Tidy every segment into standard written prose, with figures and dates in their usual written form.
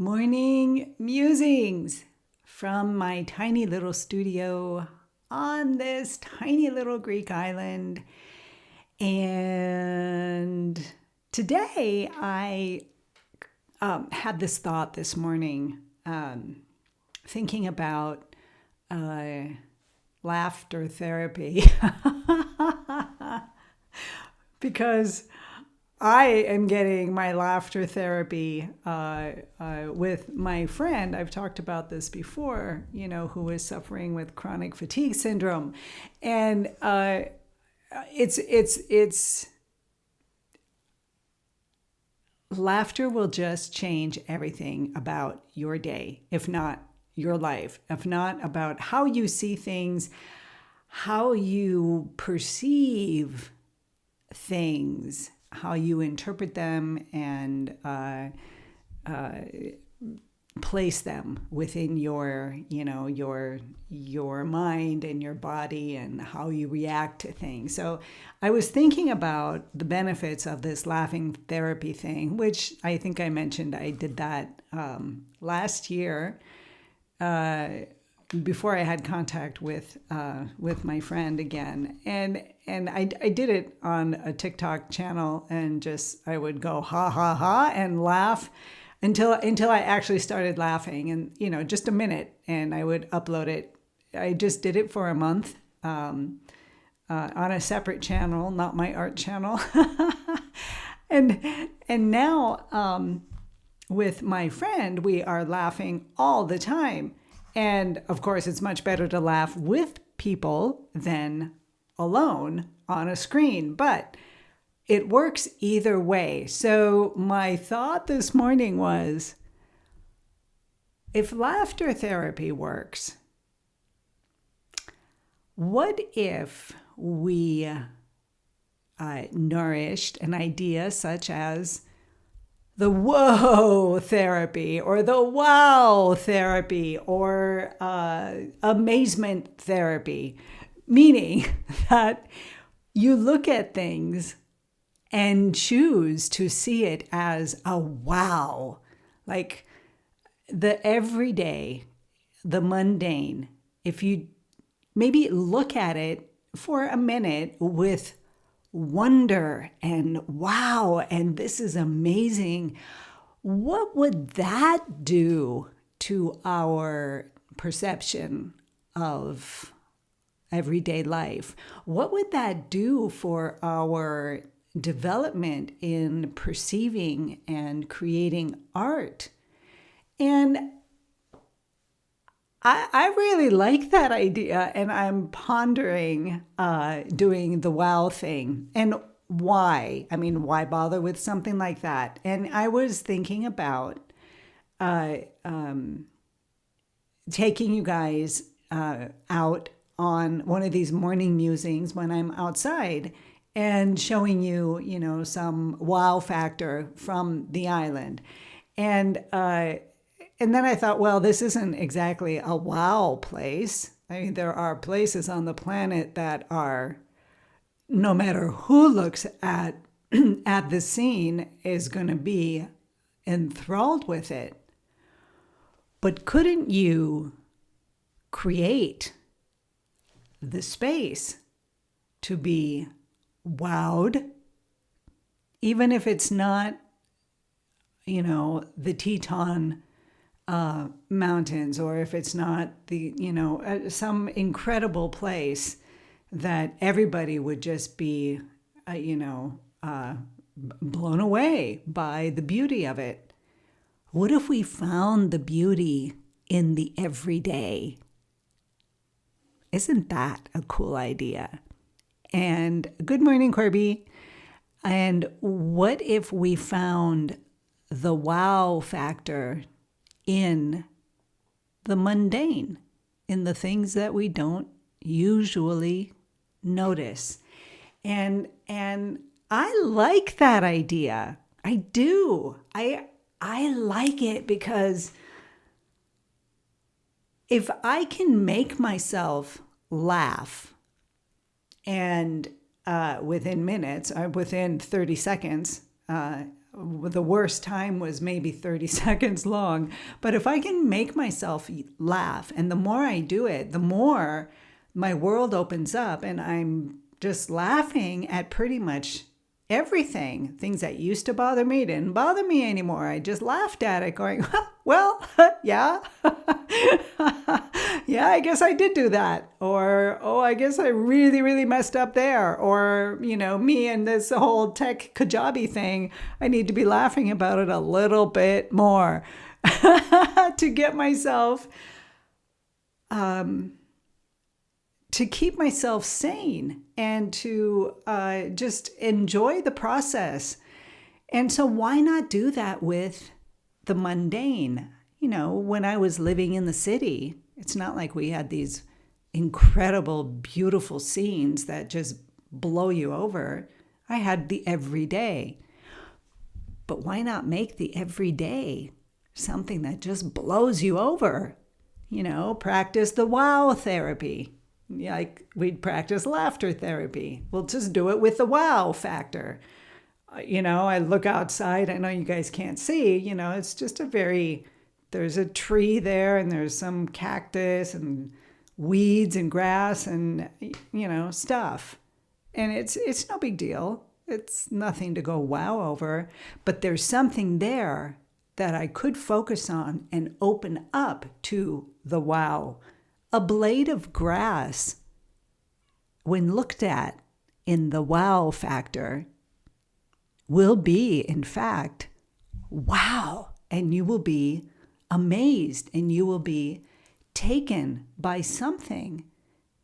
Morning musings from my tiny little studio on this tiny little Greek island. And today I had this thought this morning, thinking about laughter therapy because I am getting my laughter therapy with my friend. I've talked about this before, who is suffering with chronic fatigue syndrome. And it's laughter will just change everything about your day, if not your life, if not about how you see things, how you perceive things, how you interpret them and place them within your mind and your body and how you react to things. So I was thinking about the benefits of this laughing therapy thing, which I think I mentioned I did that last year before I had contact with my friend again. And I did it on a TikTok channel and I would go ha ha ha and laugh until I actually started laughing, and just a minute, and I would upload it. I just did it for a month on a separate channel, not my art channel. and now with my friend, we are laughing all the time. And of course, it's much better to laugh with people than alone on a screen, but it works either way. So my thought this morning was, if laughter therapy works, what if we nourished an idea such as the whoa therapy or the wow therapy or amazement therapy, meaning that you look at things and choose to see it as a wow, like the everyday, the mundane. If you maybe look at it for a minute with wonder and wow, and this is amazing, what would that do to our perception of everyday life? What would that do for our development in perceiving and creating art? And I really like that idea, and I'm pondering doing the wow thing. And why? I mean, why bother with something like that? And I was thinking about taking you guys out on one of these morning musings when I'm outside and showing you, some wow factor from the island. And then I thought, well, this isn't exactly a wow place. I mean, there are places on the planet that are, no matter who looks at the scene, is going to be enthralled with it. But couldn't you create the space to be wowed, even if it's not, the Teton mountains, or if it's not the, some incredible place that everybody would just be, blown away by the beauty of it? What if we found the beauty in the everyday? Isn't that a cool idea? And good morning, Corby. And what if we found the wow factor in the mundane, in the things that we don't usually notice? And I like that idea. I do. I like it because if I can make myself laugh, and within minutes, within 30 seconds, the worst time was maybe 30 seconds long. But if I can make myself laugh, and the more I do it, the more my world opens up, and I'm just laughing at pretty much everything. Things that used to bother me didn't bother me anymore. I just laughed at it going, well, yeah. Yeah, I guess I did do that. Or, oh, I guess I really, really messed up there. Or, me and this whole tech Kajabi thing, I need to be laughing about it a little bit more to get myself, to keep myself sane and to just enjoy the process. And so why not do that with the mundane? When I was living in the city, it's not like we had these incredible, beautiful scenes that just blow you over. I had the everyday. But why not make the everyday something that just blows you over? Practice the wow therapy. Like we'd practice laughter therapy. We'll just do it with the wow factor. I look outside. I know you guys can't see. It's just there's a tree there and there's some cactus and weeds and grass and, stuff. And it's no big deal. It's nothing to go wow over. But there's something there that I could focus on and open up to the wow. A blade of grass, when looked at in the wow factor, will be, in fact, wow. And you will be amazed and you will be taken by something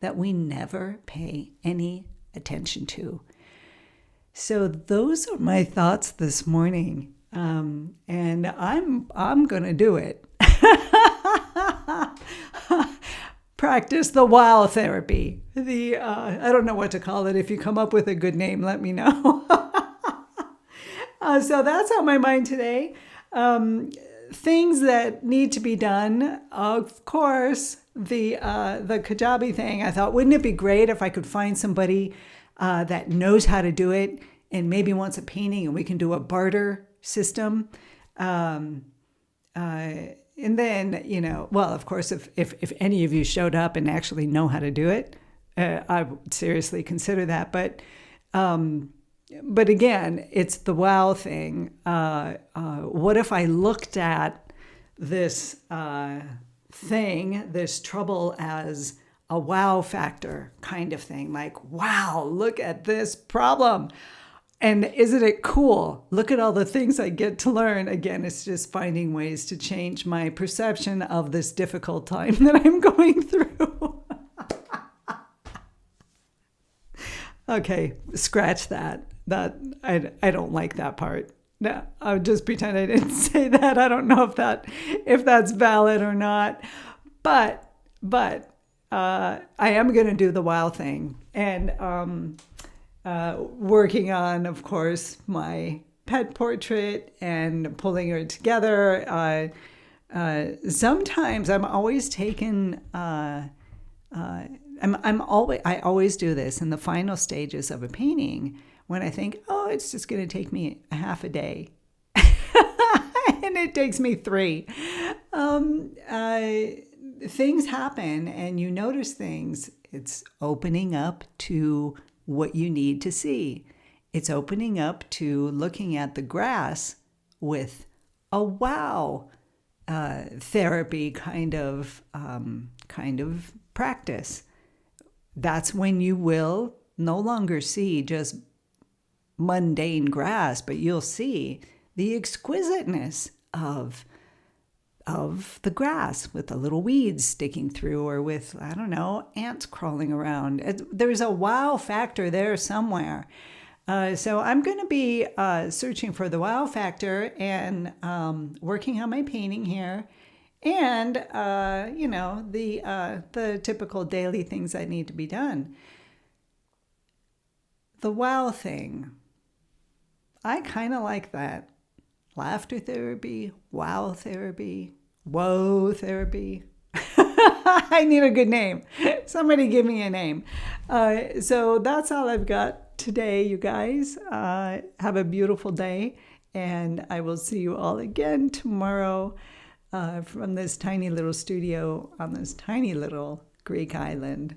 that we never pay any attention to. So those are my thoughts this morning. And I'm going to do it. Practice the wow therapy. I don't know what to call it. If you come up with a good name, let me know. So that's on my mind today. Things that need to be done. Of course, the Kajabi thing. I thought, wouldn't it be great if I could find somebody that knows how to do it and maybe wants a painting and we can do a barter system. And then, well, of course, if any of you showed up and actually know how to do it, I would seriously consider that. But again, it's the wow thing. What if I looked at this thing, this trouble, as a wow factor kind of thing? Like, wow, look at this problem. And isn't it cool? Look at all the things I get to learn. Again, it's just finding ways to change my perception of this difficult time that I'm going through. Okay, scratch that. I don't like that part. No, I'll just pretend I didn't say that. I don't know if that's valid or not. But I am going to do the wow thing. And working on, of course, my pet portrait and pulling her together. Sometimes I'm always taken. I always do this in the final stages of a painting when I think, oh, it's just going to take me a half a day, and it takes me 3. Things happen, and you notice things. It's opening up to what you need to see. It's opening up to looking at the grass with a wow therapy kind of practice. That's when you will no longer see just mundane grass, but you'll see the exquisiteness of the grass with the little weeds sticking through, or with, I don't know, ants crawling around. There's a wow factor there somewhere. So I'm going to be searching for the wow factor and working on my painting here. And, the typical daily things that need to be done. The wow thing. I kind of like that. Laughter therapy, wow therapy, whoa therapy. I need a good name. Somebody give me a name. So that's all I've got today, you guys. Have a beautiful day. And I will see you all again tomorrow from this tiny little studio on this tiny little Greek island.